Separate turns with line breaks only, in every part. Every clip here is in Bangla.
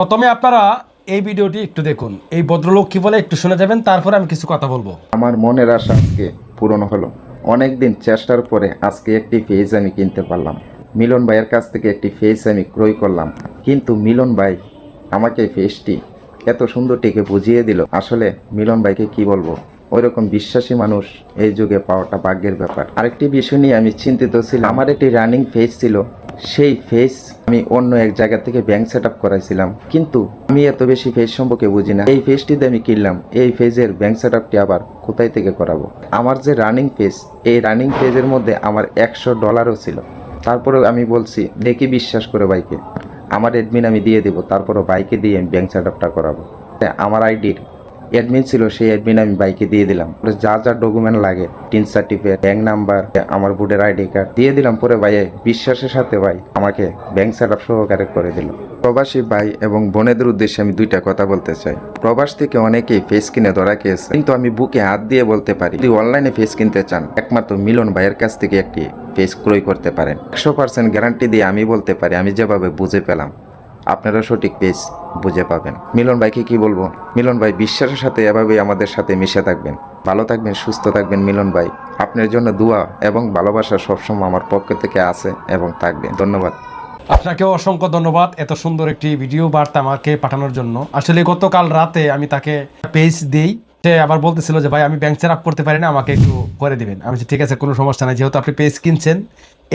প্রথমে আপনারা এই ভিডিওটি একটু দেখুন। এই ভদ্রলোক কি বলে একটু শুনে যাবেন, তারপরে আমি কিছু কথা বলবো।
আমার মনের আশা আজকে পূরণ হলো। অনেকদিন চেষ্টার পরে আজকে একটি ফেজ আমি কিনতে পারলাম। মিলন ভাইয়ের কাছ থেকে একটি ফেজ আমি ক্রয় করলাম, কিন্তু মিলন ভাই আমাকে ফেজটি এত সুন্দরটিকে বুঝিয়ে দিল। আসলে মিলন ভাইকে কি বলবো, ওইরকম বিশ্বাসী মানুষ এই যুগে পাওয়াটা ভাগ্যের ব্যাপার। আরেকটি বিষয় নিয়ে আমি চিন্তিত ছিলাম। আমার একটি রানিং ফেজ ছিল, সেই ফেজ আমি অন্য এক জায়গা থেকে ব্যাংক সেট আপ করাইছিলাম, কিন্তু আমি এত বেশি ফেজ সম্পর্কে বুঝি না। এই ফেজটিতে আমি কিনলাম, এই ফেজের ব্যাংক সেট আপটি আবার কোথায় থেকে করাবো? আমার যে রানিং ফেজ, এই রানিং ফেজের মধ্যে আমার $100ও ছিল। তারপরেও আমি বলছি দেখি বিশ্বাস করে ভাইকে, আমার অ্যাডমিন আমি দিয়ে দেবো, তারপরও বাইকে দিয়ে আমি ব্যাংক সেট আপটা করাবো। আমার আইডির অ্যাডমিন ছিল, সেই অ্যাডমিন আমি বাইকে দিয়ে দিলাম। যা যা ডকুমেন্ট লাগে, টিন সার্টিফিকেট, ব্যাংক নাম্বার, আমার ভোটার আইডি কার্ড দিয়ে দিলাম। পরে ভাই বিশ্বাসের সাথে ভাই আমাকে ব্যাংক সেট আপ সহকারে করে দিল। প্রবাসী ভাই এবং বোনেদের উদ্দেশ্যে আমি দুইটা কথা বলতে চাই। প্রবাস থেকে অনেকেই ফেস কিনে ধরা খেয়েছে, কিন্তু আমি বুকে হাত দিয়ে বলতে পারি, যদি অনলাইনে ফেস কিনতে চান একমাত্র মিলন ভাইয়ের কাছ থেকে একটি ফেস ক্রয় করতে পারেন। 100% গ্যারান্টি দিয়ে আমি বলতে পারি, আমি যেভাবে বুঝে পেলাম আপনারা সঠিক পেজ বুঝে পাবেন। মিলন ভাইকে কি বলবো, মিলন ভাই বিশ্বাসের সাথে এভাবেই আমাদের সাথে মিশে থাকবেন। ভালো থাকবেন, সুস্থ থাকবেন মিলন ভাই। আপনার জন্য দোয়া এবং ভালোবাসা সবসময় আমার পক্ষ থেকে আছে এবং থাকবে। ধন্যবাদ।
আপনাকেও অসংখ্য ধন্যবাদ এত সুন্দর একটি ভিডিও বার্তা আমাকে পাঠানোর জন্য। আসলে গতকাল রাতে আমি তাকে পেজ দিই, সে আবার বলতেছিল যে ভাই আমি ব্যাংক সেট আপ করতে পারি না, আমাকে একটু করে দিবেন। আমি বলছি, ঠিক আছে, কোনো সমস্যা নাই, যেহেতু আপনি পেজ কিনছেন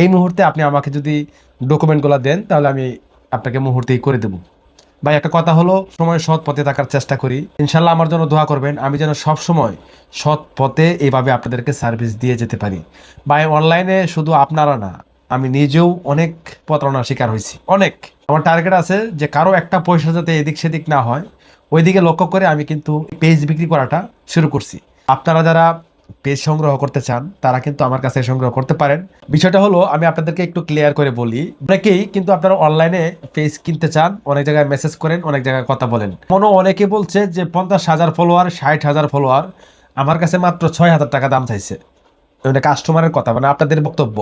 এই মুহূর্তে আপনি আমাকে যদি ডকুমেন্টগুলো দেন তাহলে আমি আপনাকে মুহূর্তেই করে দেবো। ভাই একটা কথা হলো, সময় সৎ পথে থাকার চেষ্টা করি। ইনশাল্লাহ আমার জন্য দোয়া করবেন, আমি যেন সব সময় সৎ পথে এইভাবে আপনাদেরকে সার্ভিস দিয়ে যেতে পারি। ভাই অনলাইনে শুধু আপনারা না, আমি নিজেও অনেক প্রতারণার শিকার হয়েছি, অনেক। আমার টার্গেট আছে যে কারো একটা পয়সা যাতে এদিক সেদিক না হয়, ওইদিকে লক্ষ্য করে আমি কিন্তু পেজ বিক্রি করাটা শুরু করছি। আপনারা যারা পেজ সংগ্রহ করতে চান তারা কিন্তু আমার কাছে সংগ্রহ করতে পারেন। বিষয়টা হলো, আমি আপনাদেরকে একটু ক্লিয়ার করে বলি। অনেকেই কিন্তু আপনারা অনলাইনে পেজ কিনতে চান, অনেক জায়গায় মেসেজ করেন, অনেক জায়গায় কথা বলেন। মনে অনেকে বলছে যে 50,000 ফলোয়ার, 60,000 ফলোয়ার, আমার কাছে মাত্র 6,000 টাকা দাম চাইছে। মানে কাস্টমারের কথা, মানে আপনাদের বক্তব্য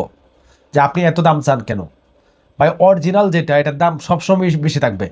যে আপনি এত দাম চান কেন? ভাই অরিজিনাল যেটা, এটার দাম সবসময় বেশি থাকবে।